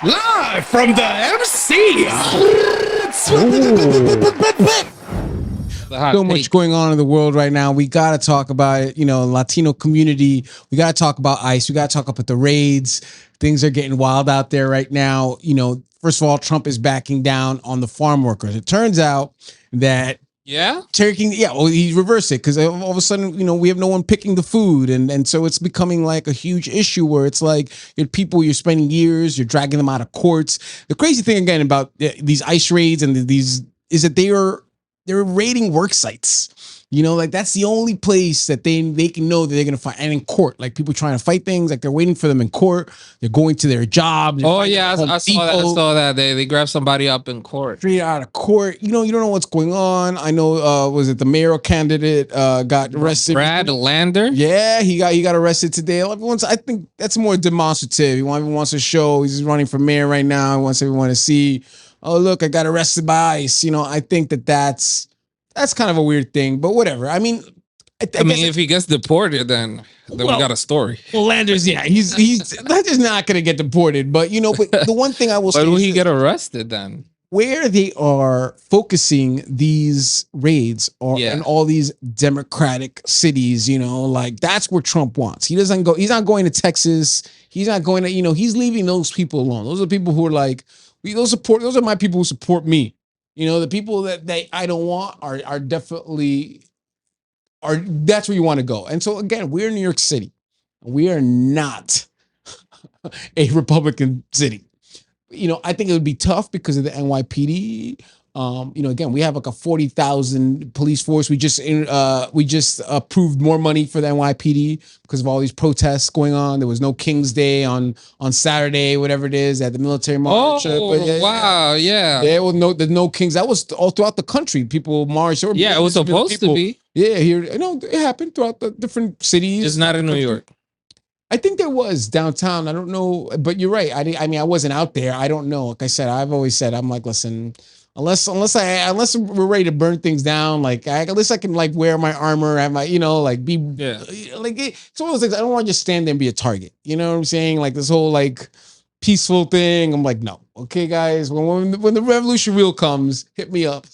Live from the MC. So much going on in the world right now. We got to talk about it. You know, Latino community. We got to talk about ICE. We got to talk about the raids. Things are getting wild out there right now. You know, first of all, Trump is backing down on the farm workers. It turns out that he reversed it because all of a sudden, you know, we have no one picking the food, and so it's becoming like a huge issue where it's like you're spending years, you're dragging them out of courts. The crazy thing again about these ICE raids and these is that they're raiding work sites. You know, like that's the only place that they can know that they're going to fight. And in court, like people trying to fight things, like they're waiting for them in court. They're going to their job. Oh yeah, I saw that. They grabbed somebody up in court. Straight out of court. You know, you don't know what's going on. I know, was it the mayoral candidate got arrested? Brad Lander? Yeah, he got arrested today. I think that's more demonstrative. He wants to show he's running for mayor right now. He wants everyone to see, oh, look, I got arrested by ICE. You know, I think that's kind of a weird thing, but whatever. I mean, if he gets deported, then we got a story. Well, Landers, yeah, he's Landers not going to get deported, but you know, but the one thing I will say, why will he get arrested then? Where they are focusing these raids in all these democratic cities, you know, like that's where Trump wants. He's not going to Texas. He's not going to, you know, he's leaving those people alone. Those are people who are like, those are my people who support me. You know, the people that I don't want are definitely that's where you want to go. And so again, we're in New York City. We are not a Republican city. You know, I think it would be tough because of the NYPD. You know, again, we have like a 40,000 police force. We just approved more money for the NYPD because of all these protests going on. There was no King's Day on Saturday, whatever it is, at the military march. Wow, yeah. There was no Kings. That was all throughout the country. People marched. Yeah, it was supposed to be. Yeah, here, you know, it happened throughout the different cities. It's not in New York. I think there was downtown. I don't know, but you're right. I mean, I wasn't out there. I don't know. Like I said, I've always said, I'm like, listen. Unless we're ready to burn things down, like at least I can like wear my armor and my, you know, like be like it's one of those things. I don't want to just stand there and be a target. You know what I'm saying? Like this whole like peaceful thing. I'm like, no, okay, guys. When the revolution wheel comes, hit me up.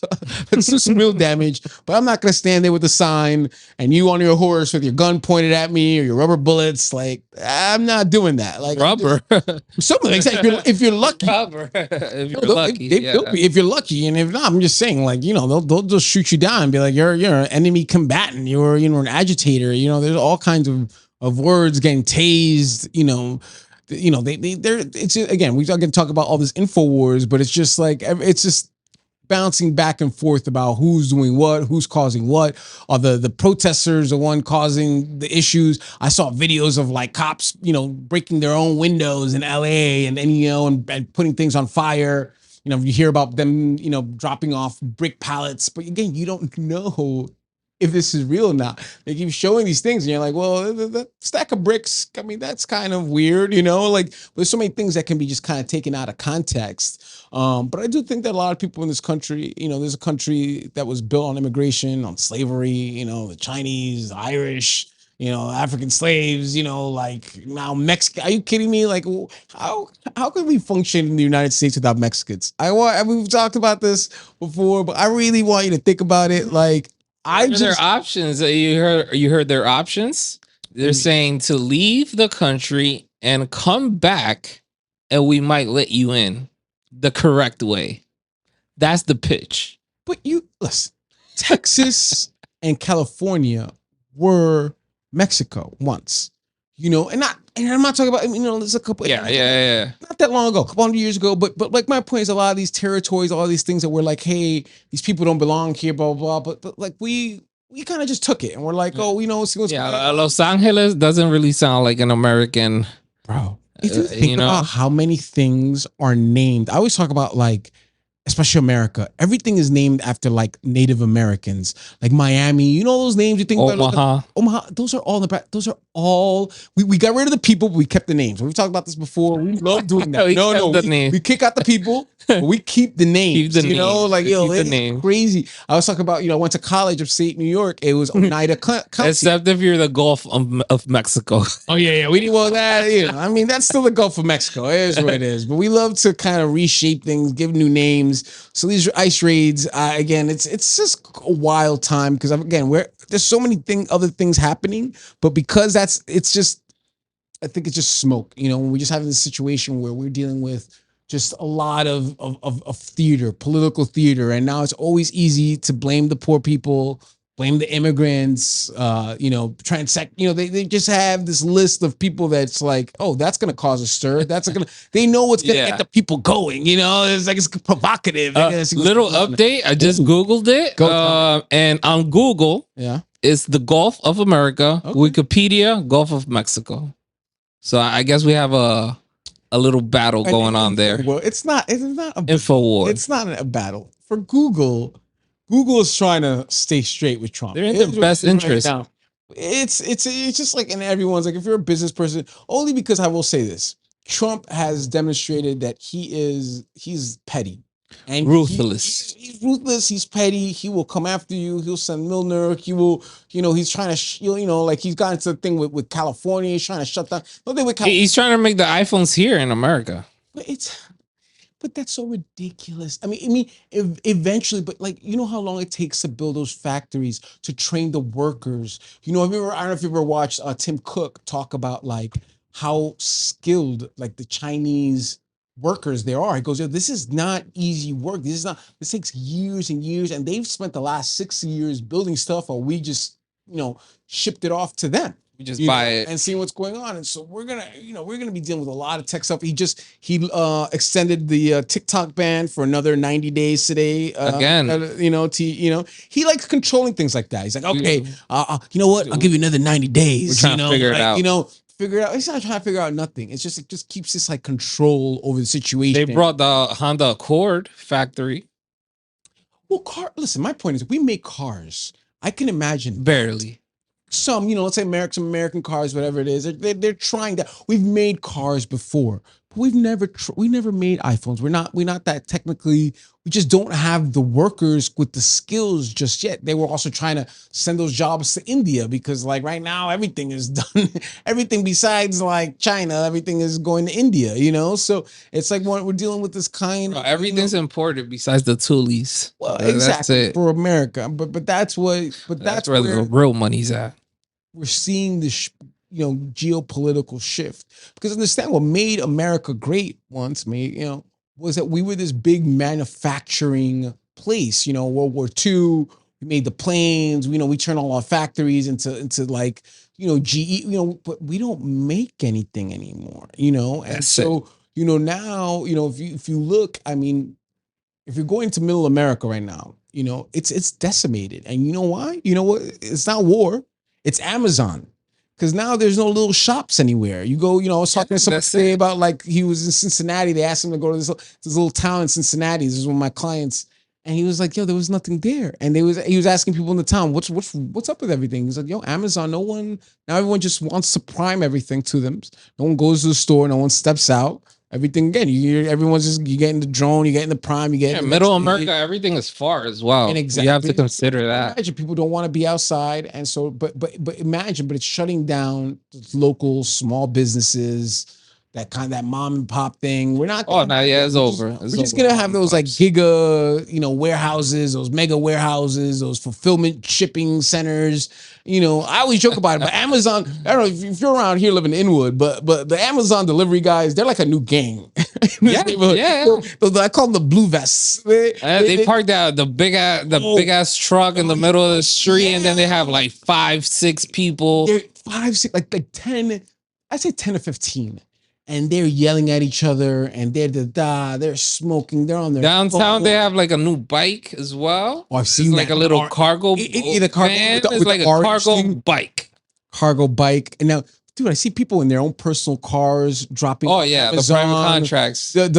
Let's do some real damage. But I'm not gonna stand there with a sign and you on your horse with your gun pointed at me or your rubber bullets. Like I'm not doing that. Like rubber. Something like that. If you're lucky. Rubber. If you're lucky. If you're lucky, and if not, I'm just saying, like, you know, they'll just shoot you down and be like, you're an enemy combatant. You're, you know, an agitator. You know, there's all kinds of words getting tased. You know, it's again, we're going to talk about all this info wars, but it's just like it's just bouncing back and forth about who's doing what, who's causing what. Are the protesters the one causing the issues? I saw videos of like cops, you know, breaking their own windows in LA and you know and putting things on fire. You know, you hear about them, you know, dropping off brick pallets, but again, you don't know if this is real or not. They keep showing these things and you're like, well, the stack of bricks, I mean, that's kind of weird, you know, like there's so many things that can be just kind of taken out of context. But I do think that a lot of people in this country, you know, there's a country that was built on immigration, on slavery, you know, the Chinese, the Irish, you know, African slaves, you know, like now Mexican. Are you kidding me? Like how could we function in the United States without Mexicans? We've talked about this before, but I really want you to think about it. Like, their options. You heard their options. They're saying to leave the country and come back, and we might let you in the correct way. That's the pitch. But you listen, Texas and California were Mexico once, you know, and I'm not talking about, you know, there's a couple, not that long ago, a couple hundred years ago, but like my point is a lot of these territories, all these things that we're like, hey, these people don't belong here, blah, blah, blah. But like we kind of just took it and we're like, oh, you know, Los Angeles doesn't really sound like an American, bro. If you think about how many things are named, I always talk about like especially America, everything is named after like Native Americans, like Miami. You know those names you think about? Omaha. Omaha. Those are all in the back. Those are all. We got rid of the people, but we kept the names. We've talked about this before. We love doing that. We No, kept no, the name. we kick out the people, but we keep the names. Keep the you know, names. like We yo, keep the it's names. crazy. I was talking about, I went to college upstate New York. It was Oneida County. Except if you're the Gulf of Mexico. Oh yeah, we didn't want that. I mean, that's still the Gulf of Mexico. It is what it is. But we love to kind of reshape things, give new names. So these ice raids, again, it's just a wild time because again, there's so many other things happening, but because it's just, I think it's just smoke. When we just have this situation where we're dealing with just a lot of theater, political theater, and now it's always easy to blame the poor people, blame the immigrants, they just have this list of people that's like, oh, that's going to cause a stir. They know what's going to get the people going, it's like, it's provocative. Little update. I just Googled it. And on Google, it's the Gulf of America, Wikipedia, Gulf of Mexico. So I guess we have a little battle going on there. Well, it's not a info war. It's not a battle for Google. Google is trying to stay straight with Trump. They're in their best interest. Right now. It's just like, and everyone's like, if you're a business person, only because I will say this, Trump has demonstrated that he's petty and ruthless. He's ruthless. He's petty. He will come after you. He'll send Milner. He will, he's trying to, like he's got into the thing with California. He's trying to shut down. He's trying to make the iPhones here in America. But that's so ridiculous. I mean, eventually, but like, how long it takes to build those factories, to train the workers. I don't know if you ever watched Tim Cook talk about like how skilled like the Chinese workers there are. He goes, this is not easy work. This takes years and years, and they've spent the last 6 years building stuff, or we just, shipped it off to them. We just buy it and see what's going on. And so we're gonna be dealing with a lot of tech stuff. He extended the TikTok ban for another 90 days today. Again, he likes controlling things like that. He's like, okay, you know what? I'll give you another 90 days. We're trying to figure it out. Figure it out. He's not trying to figure out nothing. It's just it just keeps this like control over the situation. They brought the Honda Accord factory. Well, listen, my point is, we make cars. I can imagine barely. Some, let's say American cars, whatever it is, they're trying that. We've made cars before, but we never made iPhones. We're not that technically. We just don't have the workers with the skills just yet. They were also trying to send those jobs to India because, like, right now everything is done. Everything besides like China, everything is going to India. So it's like we're dealing with this kind. Everything's imported besides the toolies. Well, exactly for America, but that's where the real money's at. We're seeing this, geopolitical shift, because understand what made America great once, was that we were this big manufacturing place. World War II, we made the planes. We turned all our factories into like, GE. But we don't make anything anymore. And so now if you look, I mean, if you're going to Middle America right now, it's decimated, and you know why? You know what? It's not war. It's Amazon, because now there's no little shops anywhere. You go, I was talking to someone today about like he was in Cincinnati. They asked him to go to this little town in Cincinnati. This is one of my clients, and he was like, "Yo, there was nothing there." And he was asking people in the town, "What's up with everything?" He's like, "Yo, Amazon. Now everyone just wants to prime everything to them. No one goes to the store. No one steps out. Everything again. Everyone's just you get in the drone, you get in the prime, you get Middle America. Everything is far as well. And exactly, you have to consider that. Imagine people don't want to be outside, and so but it's shutting down local small businesses. That mom and pop thing. We're not. It's over. We're just gonna have those like giga, warehouses, those mega warehouses, those fulfillment shipping centers. I always joke about it, but Amazon. I don't know if you're around here living in Inwood, but the Amazon delivery guys, they're like a new gang. Yeah. I call them the blue vests. They parked out the big ass truck in the middle of the street, and then they have like 5-6 people. They're 5-6, like 10. I say 10 to 15. And they're yelling at each other, and they're smoking. They're on their downtown. phone. They have like a new bike as well. Oh, I've seen like a little cargo. The cargo van. It's like a cargo bike. Cargo bike. And now dude, I see people in their own personal cars dropping. Oh yeah, the private contracts. The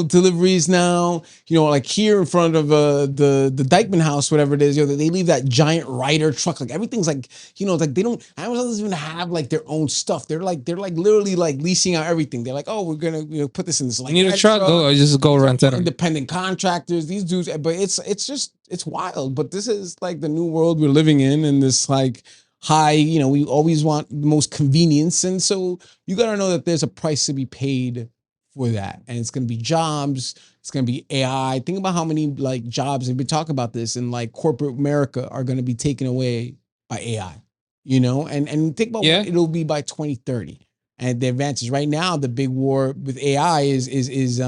deliveries now. Like here in front of the Dykeman house, whatever it is. They leave that giant Ryder truck. Like everything's like like they don't. Amazon doesn't even have like their own stuff. They're like literally like leasing out everything. They're like, oh, we're gonna put this in this. Like, you need a truck? Go, just go rent it. Independent contractors. These dudes, but it's wild. But this is like the new world we're living in, and this like high, we always want the most convenience. And so you got to know that there's a price to be paid for that. And it's going to be jobs. It's going to be AI. Think about how many like jobs, they've been talking about this, in like corporate America are going to be taken away by AI, and think about what it'll be by 2030. And the advances right now, the big war with AI is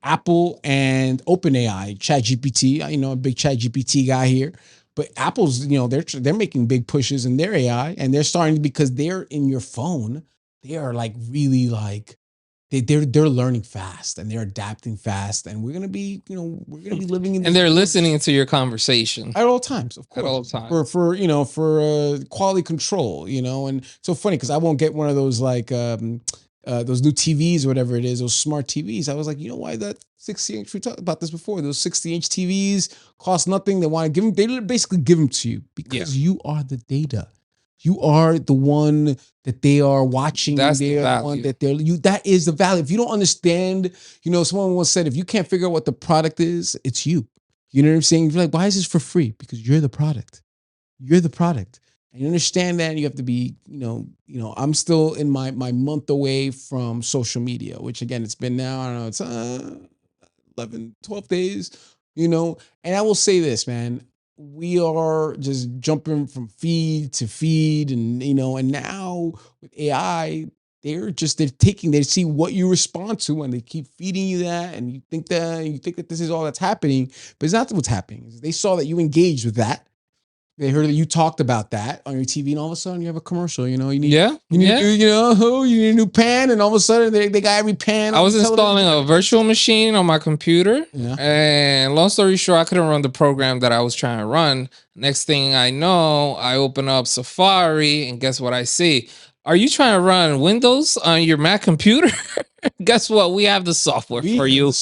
Apple and OpenAI, ChatGPT. A big ChatGPT guy here. But Apple's, they're making big pushes in their AI, and they're starting because they're in your phone. They are like really like they're learning fast and they're adapting fast, and we're gonna be living in. And they're listening to your conversation at all times, of course. At all times for quality control, and it's so funny because I won't get one of those like those new TVs or whatever it is, those smart TVs. I was like, why that 60-inch? We talked about this before. Those 60-inch TVs cost nothing. They want to give them. They basically give them to you because you are the data. You are the one that they are watching. That's they the are the one that they're you. That is the value. If you don't understand, someone once said, if you can't figure out what the product is, it's you. You know what I'm saying? You're like, why is this for free? Because you're the product. You're the product. And you understand that, and you have to be, I'm still in my month away from social media, which again, it's been now, I don't know, it's 11, 12 days, and I will say this, man, we are just jumping from feed to feed, and, and now with AI, they see what you respond to, and they keep feeding you that, and you think that this is all that's happening, but it's not what's happening. They saw that you engaged with that. They heard that you talked about that on your TV, and all of a sudden you have a commercial. You need a new pan, and all of a sudden they got every pan. I was installing a virtual machine on my computer, and long story short, I couldn't run the program that I was trying to run. Next thing I know, I open up Safari, and guess what I see? Are you trying to run Windows on your Mac computer? Guess what? We have the software for you.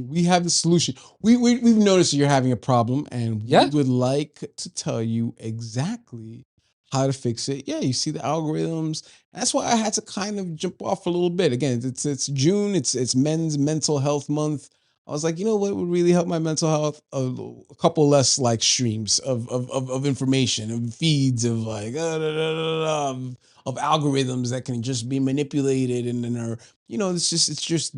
We have the solution. We've noticed that you're having a problem, and we would like to tell you exactly how to fix it. Yeah, you see the algorithms. That's why I had to kind of jump off a little bit. Again, it's June. It's Men's Mental Health Month. I was like, what would really help my mental health? A couple less like streams of information and feeds of like of algorithms that can just be manipulated and are it's just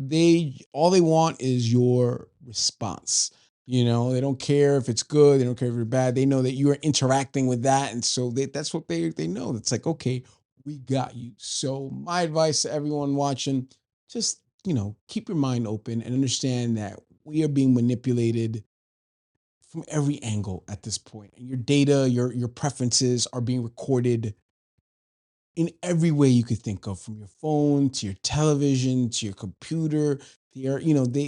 all they want is your response. They don't care if it's good, they don't care if you're bad. They know that you are interacting with that, and so that's what they know. It's like, okay, we got you. So my advice to everyone watching, just keep your mind open and understand that we are being manipulated from every angle at this point, and your data, your preferences are being recorded in every way you could think of, from your phone to your television to your computer. Metadata.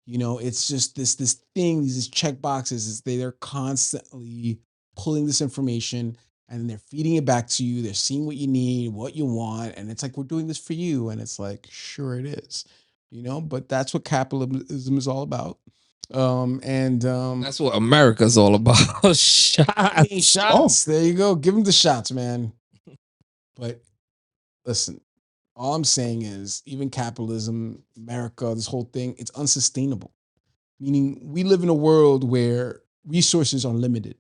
It's just this thing, these check boxes. They're constantly pulling this information, and they're feeding it back to you. They're seeing what you need, what you want, and it's like, we're doing this for you, and it's like, sure it is, but that's what capitalism is all about. That's what America's all about. Shots. There you go. Give them the shots, man. But listen, all I'm saying is, even capitalism, America, this whole thing, it's unsustainable. Meaning, we live in a world where resources are limited.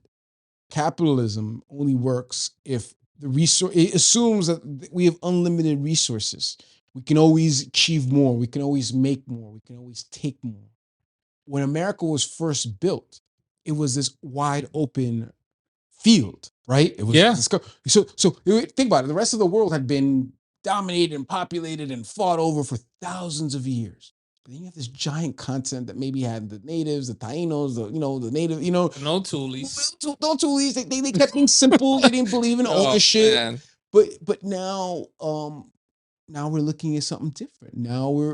Capitalism only works if it assumes that we have unlimited resources. We can always achieve more. We can always make more. We can always take more. When America was first built, it was this wide open field, right? It was so think about it. The rest of the world had been dominated and populated and fought over for thousands of years. But then you have this giant continent that maybe had the natives, the Tainos, the native, no toolies. No toolies. They kept things simple. They didn't believe in all the shit. Man. But now now we're looking at something different. Now we're,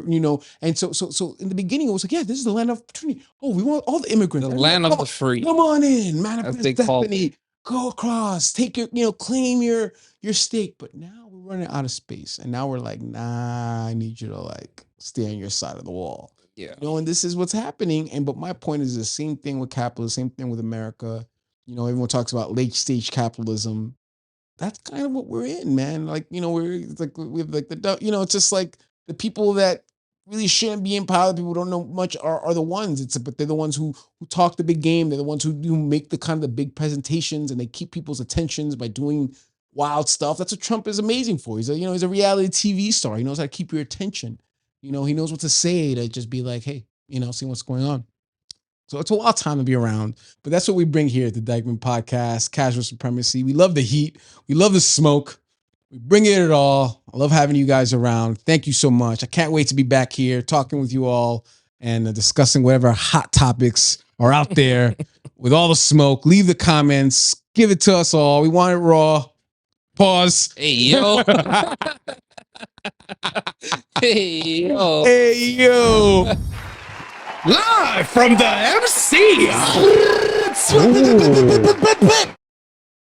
and so in the beginning, it was like, yeah, this is the land of opportunity. Oh, we want all the immigrants. The land of the free. Come on in, manifest destiny. go across, take your, claim your stake. But now we're running out of space, and now we're like, nah, I need you to like stay on your side of the wall. Yeah. And this is what's happening. But my point is the same thing with capitalism, same thing with America. Everyone talks about late stage capitalism. That's kind of what we're in, man. Like, we're like with like it's just like the people that really shouldn't be in power, people who don't know much are the ones. But they're the ones who talk the big game. They're the ones who make the kind of the big presentations, and they keep people's attentions by doing wild stuff. That's what Trump is amazing for. He's a reality TV star. He knows how to keep your attention. He knows what to say to just be like, hey, see what's going on. So it's a wild time to be around. But that's what we bring here at the Dykeman Podcast, Casual Supremacy. We love the heat. We love the smoke. We bring it all. I love having you guys around. Thank you so much. I can't wait to be back here talking with you all and discussing whatever hot topics are out there with all the smoke. Leave the comments. Give it to us all. We want it raw. Pause. Hey, yo. Hey, yo. Hey, yo. Live from the MC.